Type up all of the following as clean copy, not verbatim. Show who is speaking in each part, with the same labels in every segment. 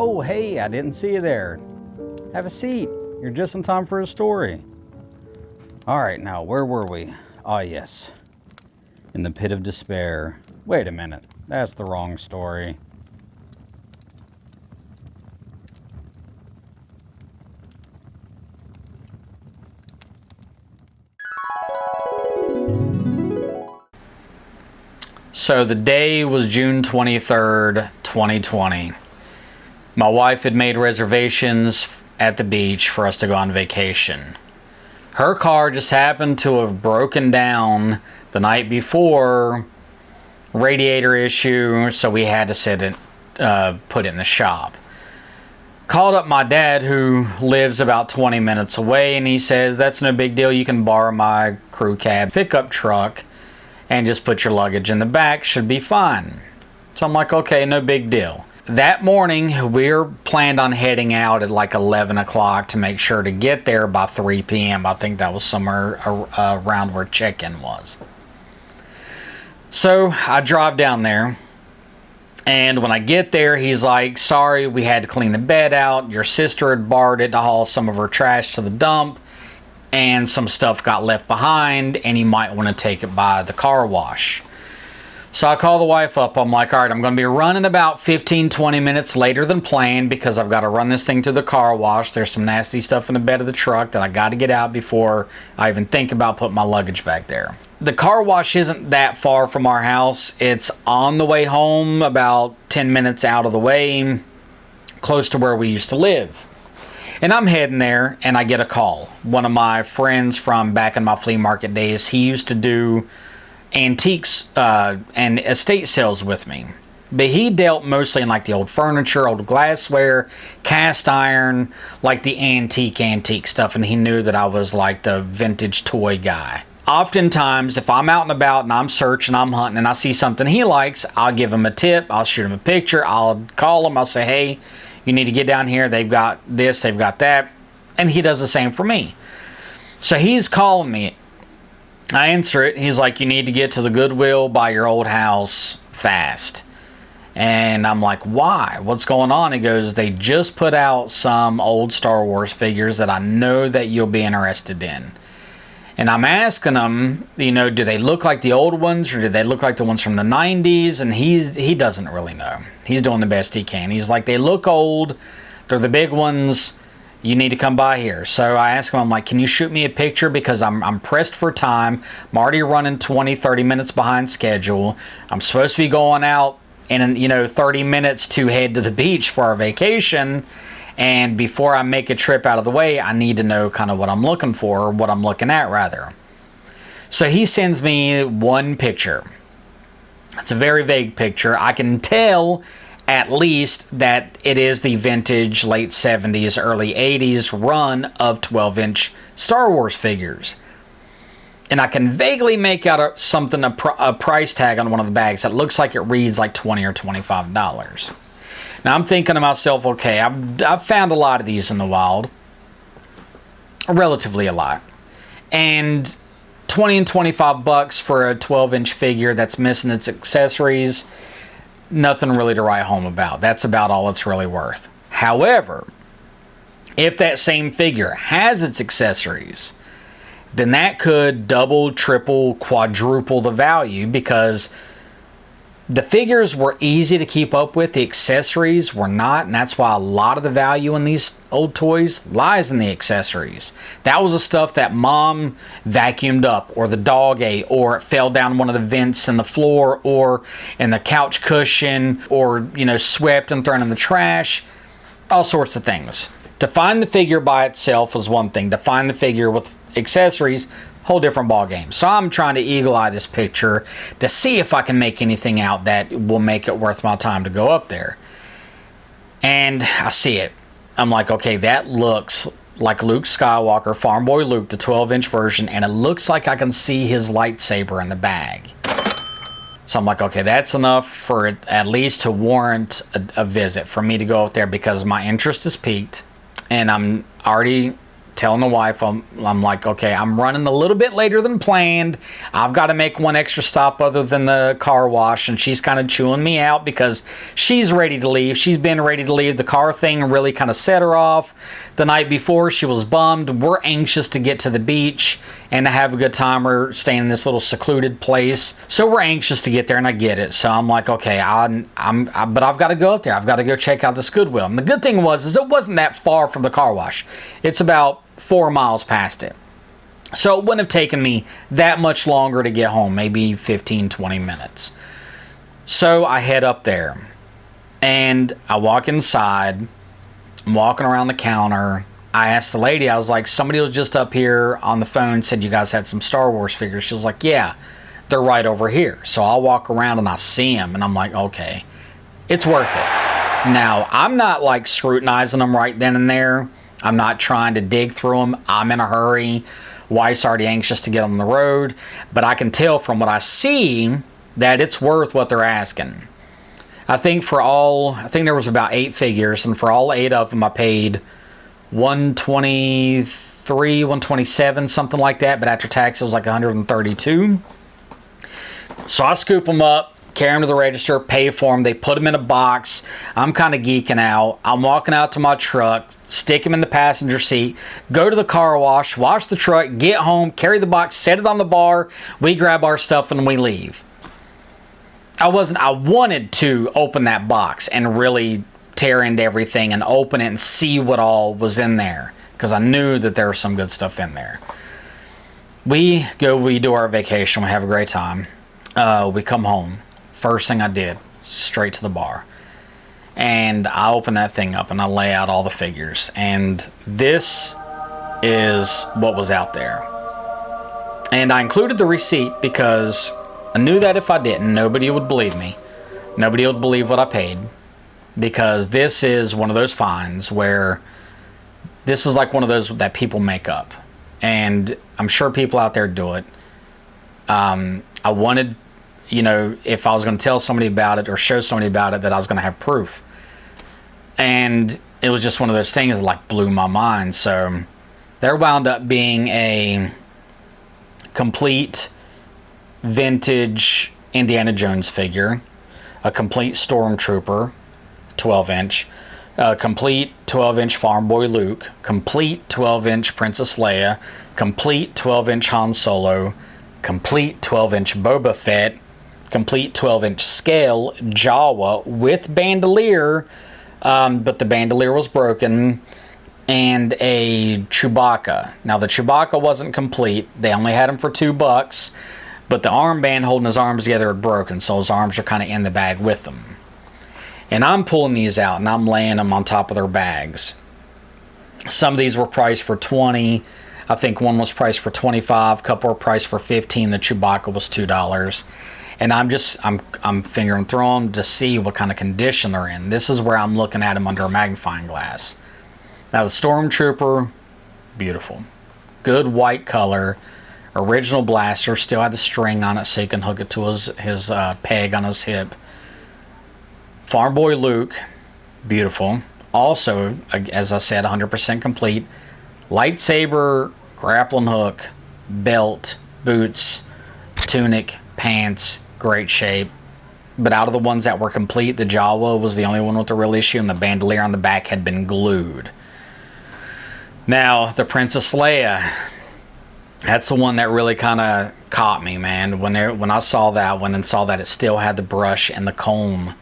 Speaker 1: Oh, hey, I didn't see you there. Have a seat. You're just in time for a story. All right, now, where were we? Ah, yes. In the pit of despair. Wait a minute. That's the wrong story. So the day was June 23rd, 2020. My wife had made reservations at the beach for us to go on vacation. Her car just happened to have broken down the night before, radiator issue, so we had to put it in the shop. Called up my dad, who lives about 20 minutes away, and he says, that's no big deal, you can borrow my crew cab pickup truck and just put your luggage in the back, should be fine. So I'm like, okay, no big deal. That morning, we're planned on heading out at like 11 o'clock to make sure to get there by 3 p.m. I think that was somewhere around where check-in was. So I drive down there, and when I get there, he's like, sorry, we had to clean the bed out. Your sister had borrowed it to haul some of her trash to the dump, and some stuff got left behind, and you might want to take it by the car wash. So I call the wife up. I'm like, all right, I'm going to be running about 15-20 minutes later than planned because I've got to run this thing to the car wash. There's some nasty stuff in the bed of the truck that I got to get out before I even think about putting my luggage back there. The car wash isn't that far from our house. It's on the way home, about 10 minutes out of the way, close to where we used to live. And I'm heading there, and I get a call. One of my friends from back in my flea market days, he used to do antiques and estate sales with me, but he dealt mostly in like the old furniture, old glassware, cast iron, like the antique stuff, and he knew that I was like the vintage toy guy. Oftentimes, if I'm out and about and I'm searching, I'm hunting, and I see something he likes, I'll give him a tip, I'll shoot him a picture, I'll call him, I'll say, hey, you need to get down here, they've got this, they've got that, and he does the same for me. So he's calling me. I answer it. He's like, you need to get to the Goodwill by your old house fast. And I'm like, why? What's going on? He goes, they just put out some old Star Wars figures that I know that you'll be interested in. And I'm asking him, you know, do they look like the old ones or do they look like the ones from the 90s? And he doesn't really know. He's doing the best he can. He's like, they look old. They're the big ones. You need to come by here. So I asked him, I'm like, can you shoot me a picture? Because I'm pressed for time. I'm already running 20-30 minutes behind schedule. I'm supposed to be going out in 30 minutes to head to the beach for our vacation. And before I make a trip out of the way, I need to know kind of what I'm looking for, or what I'm looking at rather. So he sends me one picture. It's a very vague picture. I can tell at least that it is the vintage late 70s, early 80s run of 12-inch Star Wars figures. And I can vaguely make out a price tag on one of the bags that looks like it reads like $20 or $25. Now I'm thinking to myself, okay, I've found a lot of these in the wild. Relatively a lot. And 20 and 25 bucks for a 12-inch figure that's missing its accessories, nothing really to write home about. That's about all it's really worth. However, if that same figure has its accessories, then that could double, triple, quadruple the value, because the figures were easy to keep up with, the accessories were not, and that's why a lot of the value in these old toys lies in the accessories. That was the stuff that mom vacuumed up, or the dog ate, or it fell down one of the vents in the floor, or in the couch cushion, or swept and thrown in the trash. All sorts of things. To find the figure by itself was one thing. To find the figure with accessories, whole different ball game. So I'm trying to eagle eye this picture to see if I can make anything out that will make it worth my time to go up there. And I see it. I'm like, okay, that looks like Luke Skywalker, Farm Boy Luke, the 12-inch version, and it looks like I can see his lightsaber in the bag. So I'm like, okay, that's enough for it at least to warrant a visit for me to go up there, because my interest is piqued, and I'm already telling the wife, I'm like, okay, I'm running a little bit later than planned. I've got to make one extra stop other than the car wash. And she's kind of chewing me out because she's ready to leave. She's been ready to leave. The car thing really kind of set her off. The night before, she was bummed. We're anxious to get to the beach and to have a good time. We're staying in this little secluded place. So we're anxious to get there, and I get it. So I'm like, okay, but I've got to go up there. I've got to go check out this Goodwill. And the good thing is it wasn't that far from the car wash. It's about 4 miles past it. So it wouldn't have taken me that much longer to get home, maybe 15, 20 minutes. So I head up there, and I walk inside. I'm walking around the counter. I asked the lady, I was like, somebody was just up here on the phone, said you guys had some Star Wars figures. She was like, yeah, they're right over here. So I'll walk around and I see them, and I'm like, okay, it's worth it. Now, I'm not like scrutinizing them right then and there. I'm not trying to dig through them. I'm in a hurry. Wife's already anxious to get on the road. But I can tell from what I see that it's worth what they're asking. I think there was about 8 figures, and for all 8 of them, I paid $123, $127, something like that. But after tax, it was like $132. So I scoop them up, carry them to the register, pay for them. They put them in a box. I'm kind of geeking out. I'm walking out to my truck, stick them in the passenger seat, go to the car wash the truck, get home, carry the box, set it on the bar. We grab our stuff and we leave. I wanted to open that box and really tear into everything and open it and see what all was in there, because I knew that there was some good stuff in there. We do our vacation, we have a great time. We come home. First thing I did, straight to the bar. And I open that thing up and I lay out all the figures. And this is what was out there. And I included the receipt because I knew that if I didn't, nobody would believe me. Nobody would believe what I paid. Because this is one of those finds where this is like one of those that people make up. And I'm sure people out there do it. I wanted, if I was going to tell somebody about it or show somebody about it, that I was going to have proof. And it was just one of those things that like blew my mind. So there wound up being a complete vintage Indiana Jones figure, a complete Stormtrooper 12-inch, a complete 12-inch Farm Boy Luke, complete 12-inch Princess Leia, complete 12-inch Han Solo, complete 12-inch Boba Fett, complete 12-inch scale Jawa with bandolier, but the bandolier was broken, and a Chewbacca. Now the Chewbacca wasn't complete. They only had him for $2, but the armband holding his arms together had broken, so his arms are kind of in the bag with them. And I'm pulling these out and I'm laying them on top of their bags. Some of these were priced for $20. I think one was priced for $25. A couple were priced for $15. The Chewbacca was $2. And I'm fingering through them to see what kind of condition they're in. This is where I'm looking at them under a magnifying glass. Now the Stormtrooper, beautiful. Good white color. Original blaster, still had the string on it so you can hook it to his peg on his hip. Farm Boy Luke, beautiful. Also, as I said, 100% complete. Lightsaber, grappling hook, belt, boots, tunic, pants, great shape. But out of the ones that were complete, the Jawa was the only one with the real issue, and the bandolier on the back had been glued. Now, the Princess Leia, that's the one that really kind of caught me, man. When I saw that one and saw that it still had the brush and the comb.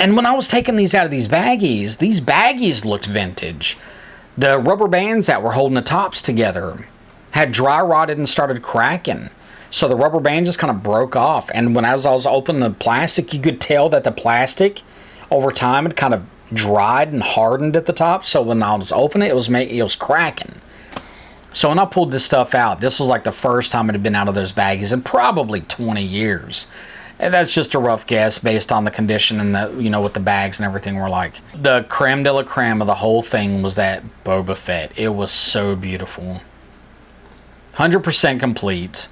Speaker 1: And when I was taking these out of these baggies looked vintage. The rubber bands that were holding the tops together had dry rotted and started cracking. So the rubber band just kind of broke off. And when I was opening the plastic, you could tell that the plastic over time had kind of dried and hardened at the top. So when I was opening it, it was cracking. So when I pulled this stuff out, this was like the first time it had been out of those baggies in probably 20 years. And that's just a rough guess based on the condition and what the bags and everything were like. The creme de la creme of the whole thing was that Boba Fett. It was so beautiful. 100% complete.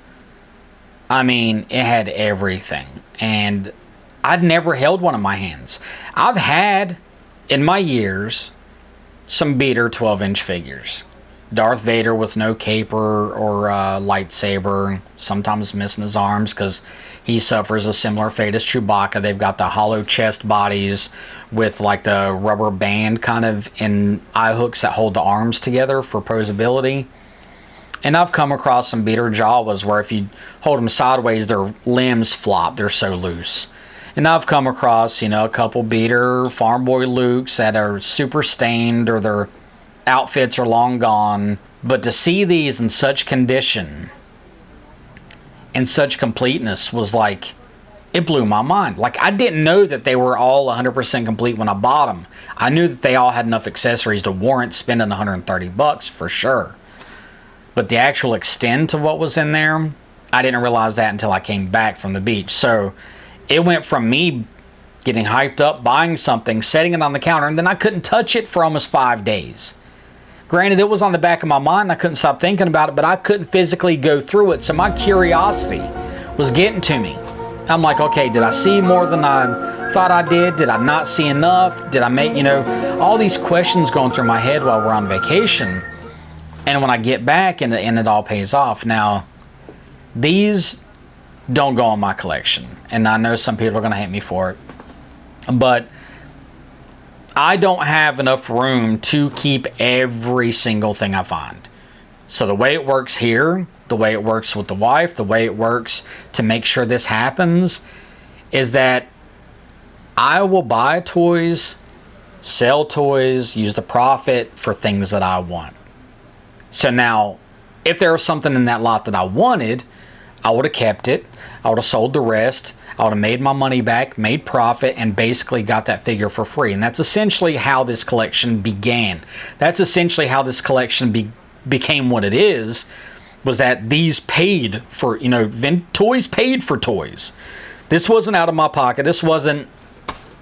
Speaker 1: I mean, it had everything. And I'd never held one in my hands. I've had, in my years, some beater 12-inch figures. Darth Vader with no cape or lightsaber, sometimes missing his arms because he suffers a similar fate as Chewbacca. They've got the hollow chest bodies with like the rubber band kind of in eye hooks that hold the arms together for posability. And I've come across some beater Jawas where if you hold them sideways, their limbs flop. They're so loose. And I've come across, a couple beater Farm Boy Lukes that are super stained or their outfits are long gone. But to see these in such condition, in such completeness, was like, it blew my mind. Like, I didn't know that they were all 100% complete when I bought them. I knew that they all had enough accessories to warrant spending $130 for sure. But the actual extent of what was in there, I didn't realize that until I came back from the beach. So it went from me getting hyped up, buying something, setting it on the counter, and then I couldn't touch it for almost 5 days. Granted, it was on the back of my mind. I couldn't stop thinking about it, but I couldn't physically go through it. So my curiosity was getting to me. I'm like, okay, did I see more than I thought I did? Did I not see enough? Did I make, all these questions going through my head while we're on vacation. And when I get back and it all pays off. Now, these don't go on my collection. And I know some people are going to hate me for it. But I don't have enough room to keep every single thing I find. So the way it works here, the way it works with the wife, the way it works to make sure this happens, is that I will buy toys, sell toys, use the profit for things that I want. So now, if there was something in that lot that I wanted, I would have kept it. I would have sold the rest. I would have made my money back, made profit, and basically got that figure for free. And that's essentially how this collection began. That's essentially how this collection became what it is, was that these paid for, toys paid for toys. This wasn't out of my pocket. This wasn't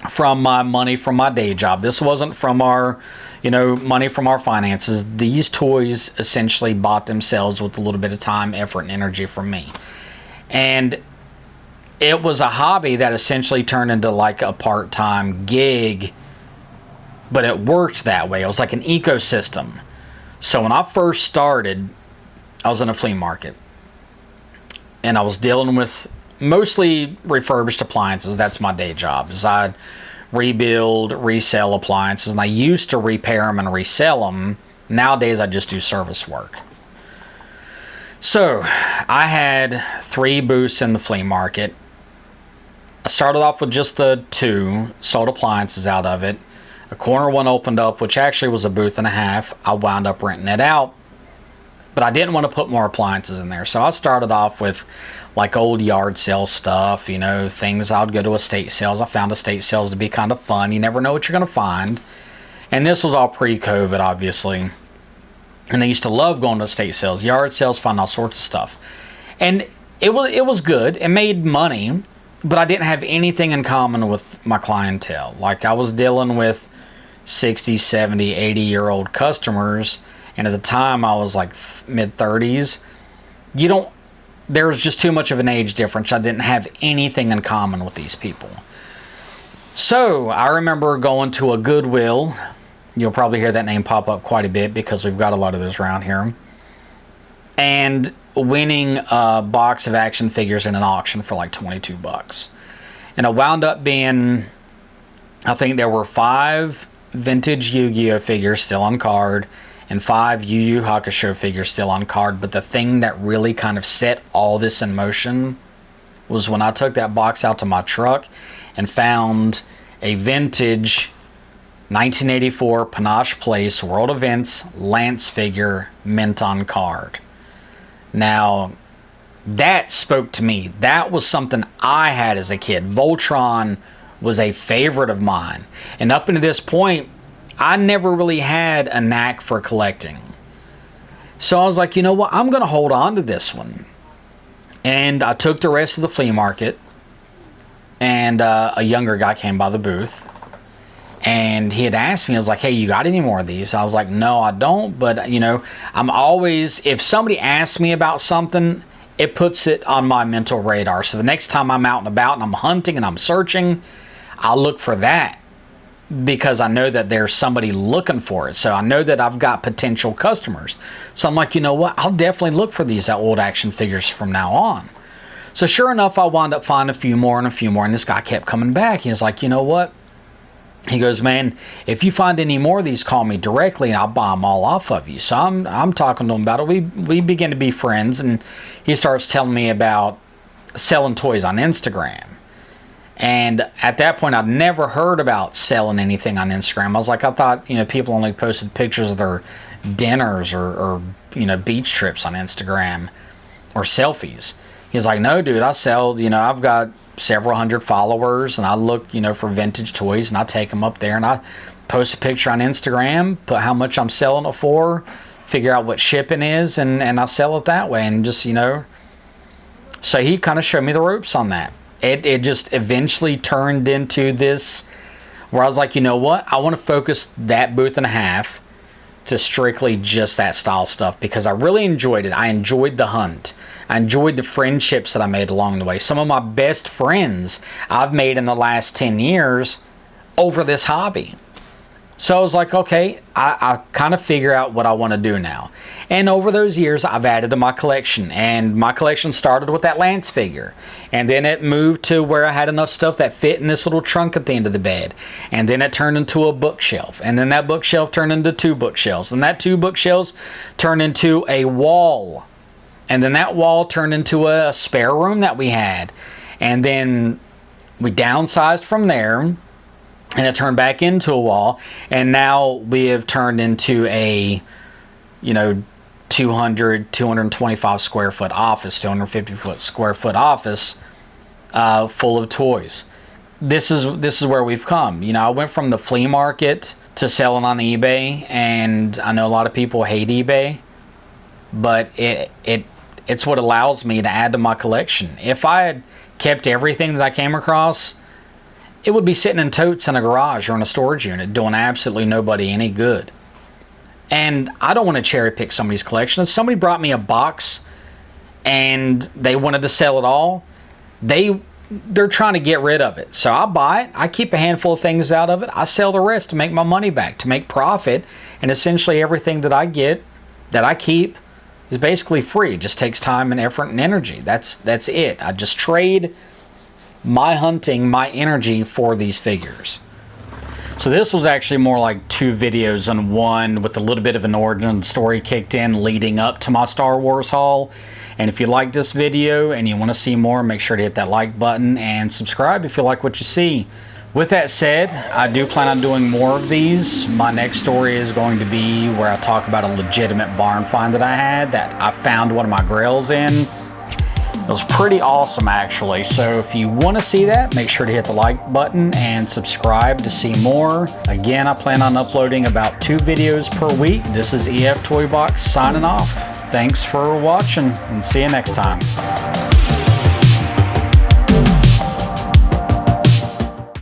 Speaker 1: from my money from my day job. This wasn't from our money from our finances. These toys essentially bought themselves with a little bit of time, effort, and energy from me. And it was a hobby that essentially turned into like a part-time gig, but it worked that way. It was like an ecosystem. So when I first started, I was in a flea market. And I was dealing with mostly refurbished appliances. That's my day job. I'd rebuild, resell appliances, and I used to repair them and resell them. Nowadays I just do service work. So I had 3 booths in the flea market. I started off with just the 2, sold appliances out of it. A corner one opened up, which actually was a booth and a half. I wound up renting it out, but I didn't want to put more appliances in there. So I started off with like old yard sale stuff, things I would go to estate sales. I found estate sales to be kind of fun. You never know what you're going to find. And this was all pre-COVID, obviously. And I used to love going to estate sales, yard sales, find all sorts of stuff. And it was good. It made money, but I didn't have anything in common with my clientele. Like, I was dealing with 60, 70, 80-year-old customers. And at the time, I was like mid-30s. There was just too much of an age difference. I didn't have anything in common with these people. So I remember going to a Goodwill. You'll probably hear that name pop up quite a bit because we've got a lot of those around here. And winning a box of action figures in an auction for like $22. And it wound up being, I think there were 5 vintage Yu-Gi-Oh figures still on card, and 5 Yu Yu Hakusho figures still on card. But the thing that really kind of set all this in motion was when I took that box out to my truck and found a vintage 1984 Panache Place World Events Lance figure mint on card. Now, that spoke to me. That was something I had as a kid. Voltron was a favorite of mine. And up until this point, I never really had a knack for collecting. So I was like, you know what? I'm going to hold on to this one. And I took the rest of the flea market. And a younger guy came by the booth. And he had asked me, I was like, hey, you got any more of these? I was like, no, I don't. But, I'm always, if somebody asks me about something, it puts it on my mental radar. So the next time I'm out and about and I'm hunting and I'm searching, I'll look for that. because I know that there's somebody looking for it. So I know that I've got potential customers. So I'm like, you know what? I'll definitely look for these old action figures from now on. So sure enough, I wound up finding a few more and a few more. And this guy kept coming back. He was like, you know what? He goes, man, if you find any more of these, call me directly and I'll buy them all off of you. So I'm talking to him about it. We begin to be friends, and he starts telling me about selling toys on Instagram. And at that point, I'd never heard about selling anything on Instagram. I thought, people only posted pictures of their dinners or beach trips on Instagram or selfies. He's like, no, dude, I sell, I've got several hundred followers, and I look, for vintage toys, and I take them up there and I post a picture on Instagram, put how much I'm selling it for, figure out what shipping is, and I sell it that way. And just, so he kind of showed me the ropes on that. It just eventually turned into this where I was like, you know what? I want to focus that booth and a half to strictly just that style stuff, because I really enjoyed it. I enjoyed the hunt. I enjoyed the friendships that I made along the way. Some of my best friends I've made in the last 10 years over this hobby. So I was like, okay, I kind of figure out what I want to do now. And over those years, I've added to my collection. And my collection started with that Lance figure. And then it moved to where I had enough stuff that fit in this little trunk at the end of the bed. And then it turned into a bookshelf. And then that bookshelf turned into 2 bookshelves. And that 2 bookshelves turned into a wall. And then that wall turned into a spare room that we had. And then we downsized from there. And it turned back into a wall. And now we have turned into a, 225 square foot office, 250 square foot office full of toys. This is where we've come. I went from the flea market to selling on eBay. And I know a lot of people hate eBay. But it's what allows me to add to my collection. If I had kept everything that I came across, it would be sitting in totes in a garage or in a storage unit doing absolutely nobody any good. And I don't want to cherry pick somebody's collection. If somebody brought me a box and they wanted to sell it all, they're trying to get rid of it. So I buy it, I keep a handful of things out of it, I sell the rest to make my money back, to make profit, and essentially everything that I get, that I keep, is basically free. It just takes time and effort and energy. That's it. I just trade my hunting, my energy for these figures. So this was actually more like 2 videos in one, with a little bit of an origin story kicked in leading up to my Star Wars haul. And if you like this video and you want to see more, make sure to hit that like button and subscribe if you like what you see. With that said, I do plan on doing more of these. My next story is going to be where I talk about a legitimate barn find that I had, that I found one of my grails in. It was pretty awesome, actually. So if you want to see that, make sure to hit the like button and subscribe to see more. Again, I plan on uploading about 2 videos per week. This is EF Toy Box signing off. Thanks for watching, and see you next time.